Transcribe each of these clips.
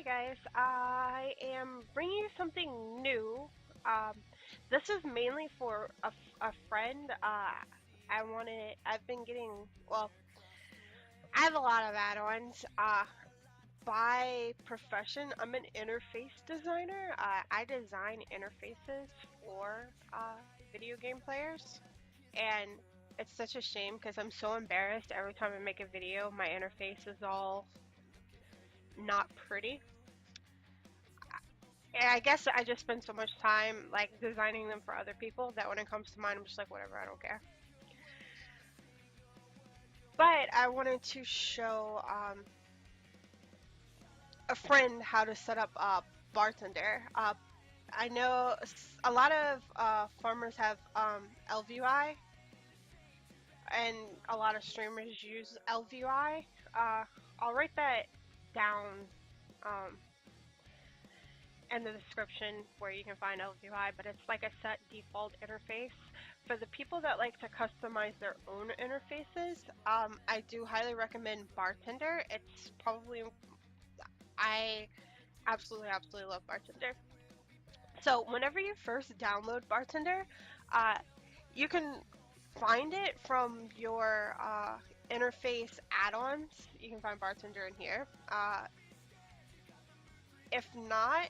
guys, I am bringing you something new. Um, this is mainly for a friend. I've been getting, well, I have a lot of add-ons. By profession, I'm an interface designer. I design interfaces for video game players, and it's such a shame because I'm so embarrassed every time I make a video. My interface is all not pretty. Yeah, I guess I just spend so much time like designing them for other people that when it comes to mine, I'm just like, whatever, I don't care. But I wanted to show a friend how to set up a bartender. I know a lot of farmers have ElVui, and a lot of streamers use ElVui. I'll write that down um, in the description where you can find ElVui, but it's like a set default interface. For the people that like to customize their own interfaces, I do highly recommend Bartender. It's probably, I absolutely love Bartender. So whenever you first download Bartender, uh, you can find it from your interface add-ons. You can find Bartender in here. If not,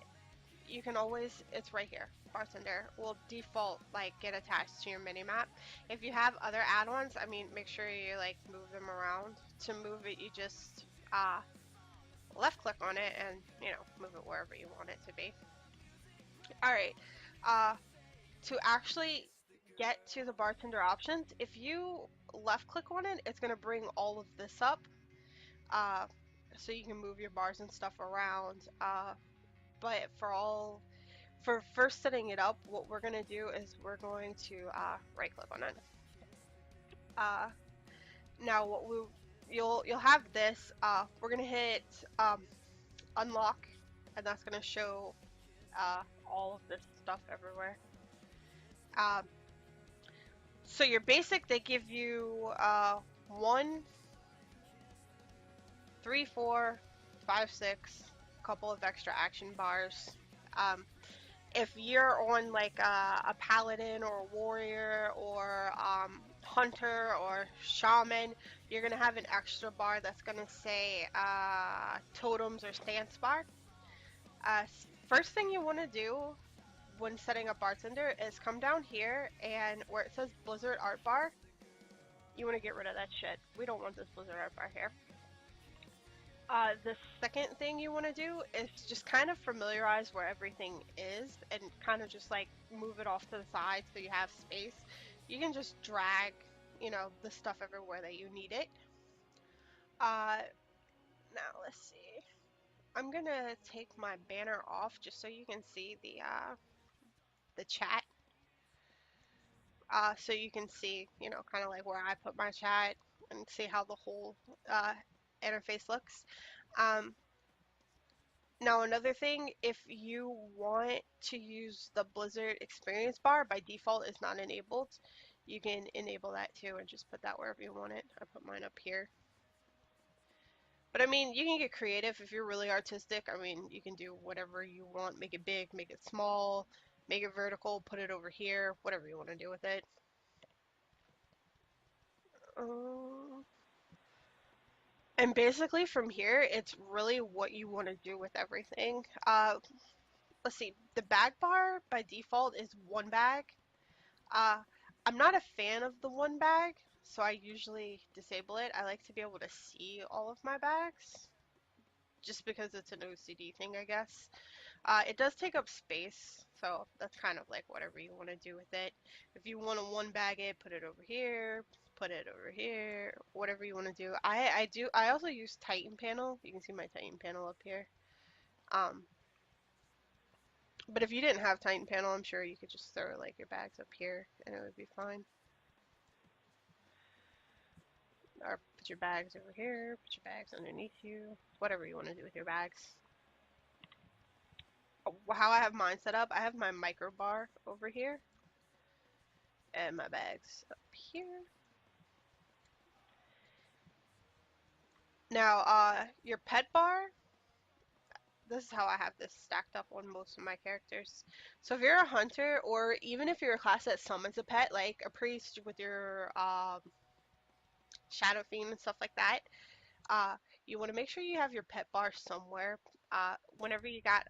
you can always, it's right here. Bartender will default like get attached to your mini map. If you have other add-ons, I mean, make sure you like move them around. To move it, you just left click on it and move it wherever you want it to be. All right. Uh, to actually get to the bartender options, if you left click on it, it's gonna bring all of this up. Uh, so you can move your bars and stuff around. But for first setting it up, what we're gonna do is we're going to right click on it. Uh, Now you'll have this. We're gonna hit unlock, and that's gonna show all of this stuff everywhere. Um, so your basic, they give you 1, 3, 4, 5, 6, a couple of extra action bars. If you're on like a paladin or a warrior or hunter or shaman, you're gonna have an extra bar that's gonna say totems or stance bar. First thing you want to do when setting up bartender is come down here and where it says blizzard art bar, you want to get rid of that shit. We don't want this blizzard art bar here. The second thing you want to do is just kind of familiarize where everything is and kind of just like move it off to the side so you have space. You can just drag, the stuff everywhere that you need it. Now let's see. I'm gonna take my banner off just so you can see the chat. So you can see, kind of like where I put my chat and see how the whole interface looks. Um, Now another thing, if you want to use the Blizzard experience bar, by default is not enabled. You can enable that too and just put that wherever you want it. I put mine up here. But I mean, you can get creative if you're really artistic. I mean, you can do whatever you want. Make it big, make it small, make it vertical, put it over here, whatever you want to do with it. And basically from here, it's really what you want to do with everything. Let's see, the bag bar by default is one bag. Uh, I'm not a fan of the one bag, so I usually disable it. I like to be able to see all of my bags, just because it's an OCD thing, I guess. It does take up space, so that's kind of like whatever you want to do with it. If you want to one bag it, put it over here, put it over here, whatever you want to do. I also use Titan panel. You can see my Titan panel up here. Um, but if you didn't have Titan panel, I'm sure you could just throw like your bags up here and it would be fine. Or put your bags over here, put your bags underneath you, whatever you want to do with your bags. How I have mine set up, I have my micro bar over here and my bags up here. Now, your pet bar, This is how I have this stacked up on most of my characters. So if you're a hunter, or even if you're a class that summons a pet, like a priest with your shadow fiend and stuff like that, uh, you want to make sure you have your pet bar somewhere. Whenever you got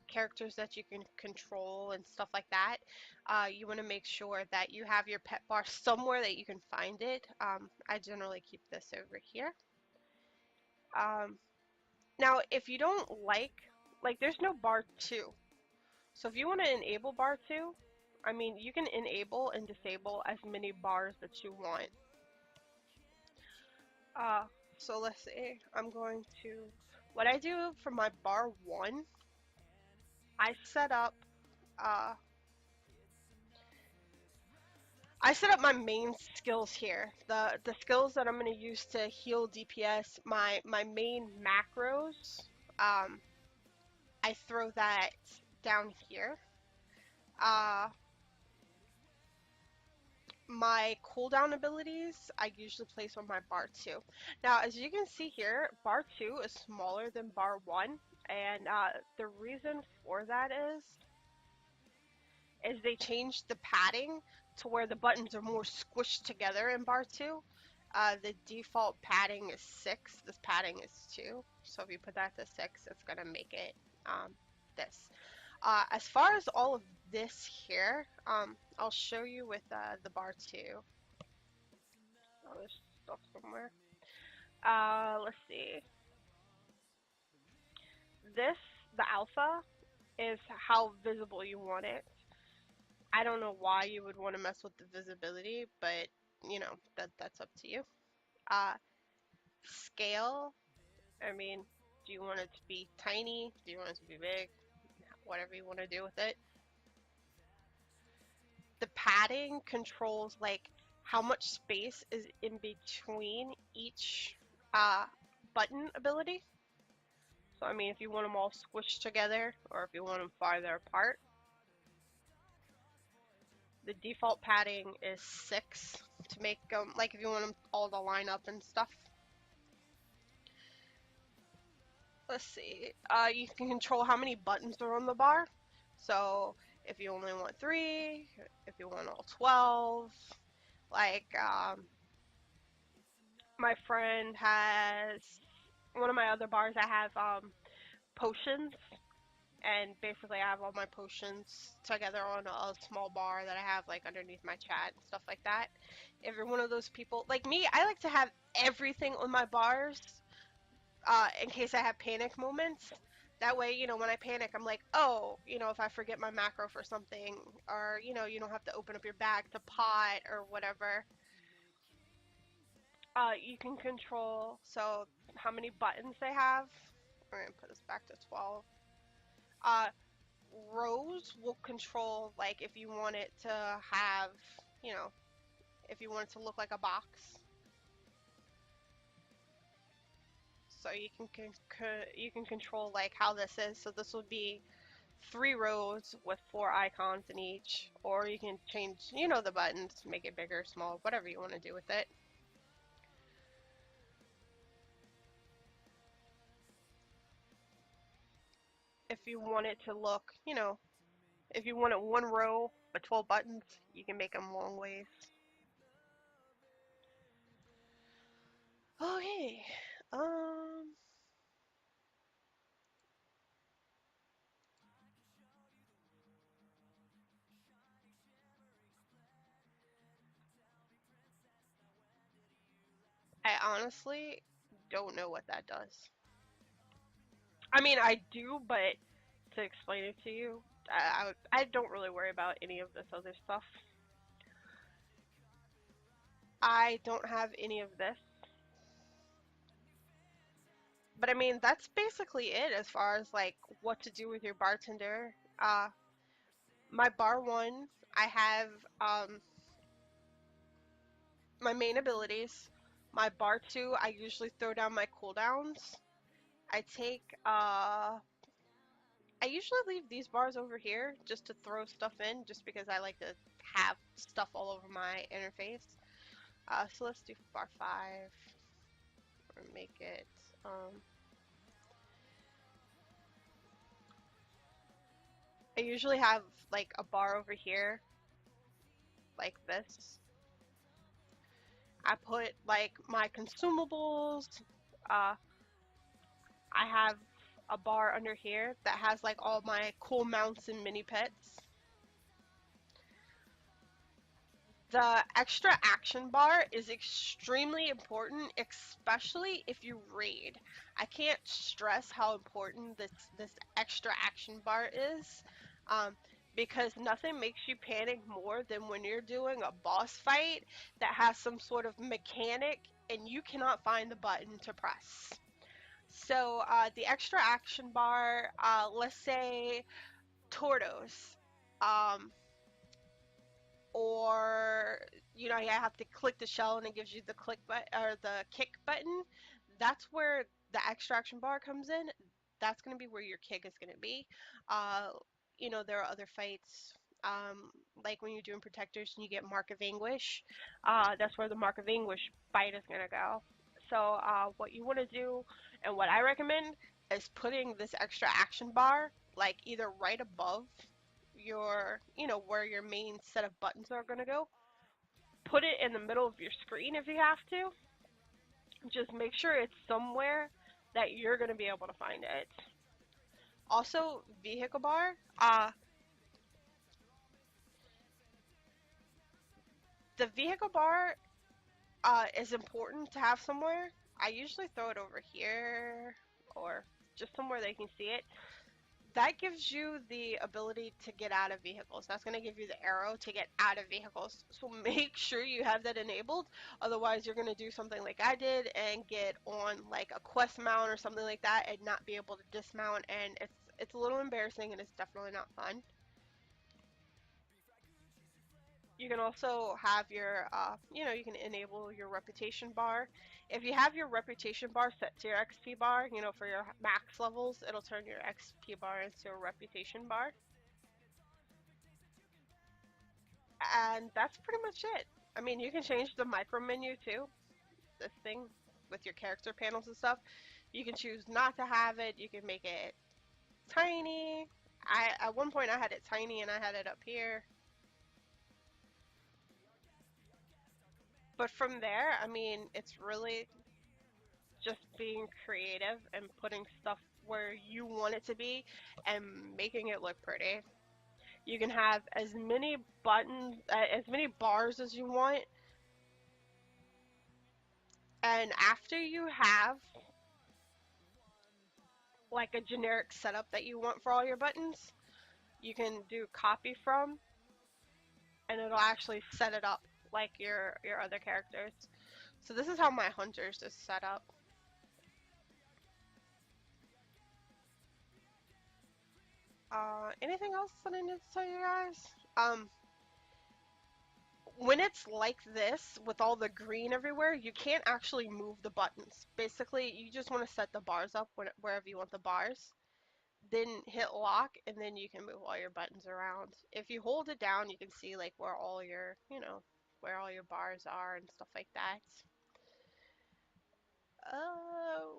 characters that you can control and stuff like that, you want to make sure that you have your pet bar somewhere that you can find it. I generally keep this over here. Um, Now, if you don't like there's no bar 2. So if you want to enable bar 2, I mean, you can enable and disable as many bars that you want. Uh, so let's see, what I do for my bar 1, I set up, uh, I set up my main skills here. The skills that I'm going to use to heal DPS, my main macros, um, I throw that down here. Uh, My cooldown abilities I usually place on my bar 2. Now, as you can see here, bar 2 is smaller than bar 1, and the reason for that is they changed the padding to where the buttons are more squished together in bar 2. The default padding is 6, this padding is 2, so if you put that to 6, it's going to make it this. As far as all of this here, I'll show you with the bar 2. Oh, there's stuff somewhere. Let's see. This, the alpha, is how visible you want it. I don't know why you would want to mess with the visibility, but you know, that's up to you. Uh, Scale, I mean, do you want it to be tiny? Do you want it to be big? Whatever you want to do with it. The padding controls like how much space is in between each uh, button ability. So I mean, if you want them all squished together or if you want them farther apart, the default padding is 6 to make them, like if you want them all to line up and stuff. Let's see, you can control how many buttons are on the bar. So if you only want 3, if you want all 12, like my friend has, one of my other bars I have potions, and basically I have all my potions together on a small bar that I have like underneath my chat and stuff like that. Every one of those people, like me, I like to have everything on my bars in case I have panic moments. That way, you know, when I panic, I'm like, oh, you know, if I forget my macro for something, or, you know, you don't have to open up your bag to pot or whatever. You can control, so how many buttons they have. We're going to put this back to 12. Uh, Rows will control, like, if you want it to have, you know, if you want it to look like a box. So you can control like how this is. So this would be 3 rows with 4 icons in each, or you can change, you know, the buttons, make it bigger, small, whatever you want to do with it. If you want it to look, you know, if you want it 1 row but 12 buttons, you can make them long ways. Okay. Um. I honestly don't know what that does. I mean, I do, but to explain it to you, I don't really worry about any of this other stuff. I don't have any of this. But I mean, that's basically it as far as like what to do with your bartender. My bar 1, I have my main abilities. My bar 2, I usually throw down my cooldowns. I take I usually leave these bars over here just to throw stuff in, just because I like to have stuff all over my interface. So let's do bar 5, or make it, I usually have like a bar over here, like this. I put like my consumables. Uh, I have a bar under here that has like all my cool mounts and mini pets. The extra action bar is extremely important, especially if you raid. I can't stress how important this extra action bar is, um, because nothing makes you panic more than when you're doing a boss fight that has some sort of mechanic and you cannot find the button to press. So the extra action bar, let's say Tortos. Um, or you have to click the shell and it gives you the click button or the kick button. That's where the extraction bar comes in. That's going to be where your kick is going to be. uh there are other fights, like when you're doing protectors and you get mark of anguish. That's where the mark of anguish fight is going to go. So what you want to do and what I recommend is putting this extra action bar like either right above where your main set of buttons are going to go. Put it in the middle of your screen if you have to. Just make sure it's somewhere that you're going to be able to find it. Also, vehicle bar. The vehicle bar is important to have somewhere. I usually throw it over here or just somewhere they can see it. That gives you the ability to get out of vehicles. That's going to give you the arrow to get out of vehicles. So make sure you have that enabled. Otherwise, you're going to do something like I did and get on like a quest mount or something like that and not be able to dismount. And it's a little embarrassing and it's definitely not fun. You can also have you can enable your reputation bar. If you have your reputation bar set to your XP bar, for your max levels, it'll turn your XP bar into a reputation bar. And that's pretty much it. I mean, you can change the micro menu too, this thing with your character panels and stuff. You can choose not to have it. You can make it tiny. At one point I had it tiny and I had it up here. But from there, I mean, it's really just being creative and putting stuff where you want it to be and making it look pretty. You can have as many buttons, as many bars as you want. And after you have like a generic setup that you want for all your buttons, you can do copy from, and it'll actually set it up like your other characters. So this is how my hunters is set up. Anything else that I need to tell you guys? When it's like this with all the green everywhere, you can't actually move the buttons. Basically, you just want to set the bars up wherever you want the bars. Then hit lock and then you can move all your buttons around. If you hold it down, you can see like where all your bars are and stuff like that.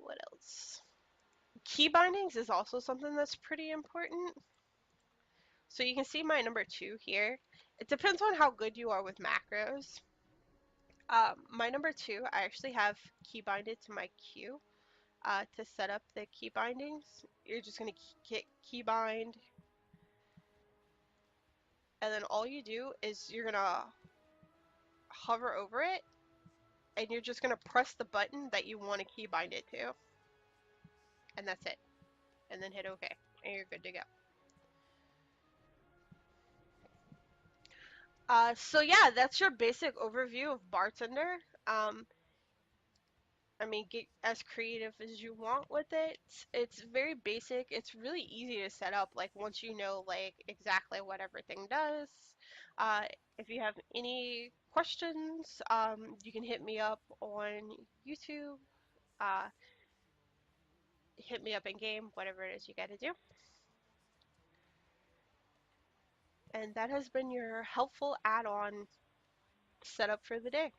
What else? Key bindings is also something that's pretty important. So you can see my number 2 here. It depends on how good you are with macros. My number 2, I actually have key binded to my queue to set up the key bindings. You're just going to hit key bind, and then all you do is you're going to hover over it, and you're just going to press the button that you want to key bind it to. And that's it. And then hit OK, and you're good to go. So yeah, that's your basic overview of Bartender. I mean, get as creative as you want with it. It's very basic. It's really easy to set up, like once you know like exactly what everything does. Uh, if you have any questions, you can hit me up on YouTube. Uh, Hit me up in game, whatever it is you gotta do. And that has been your helpful add-on setup for the day.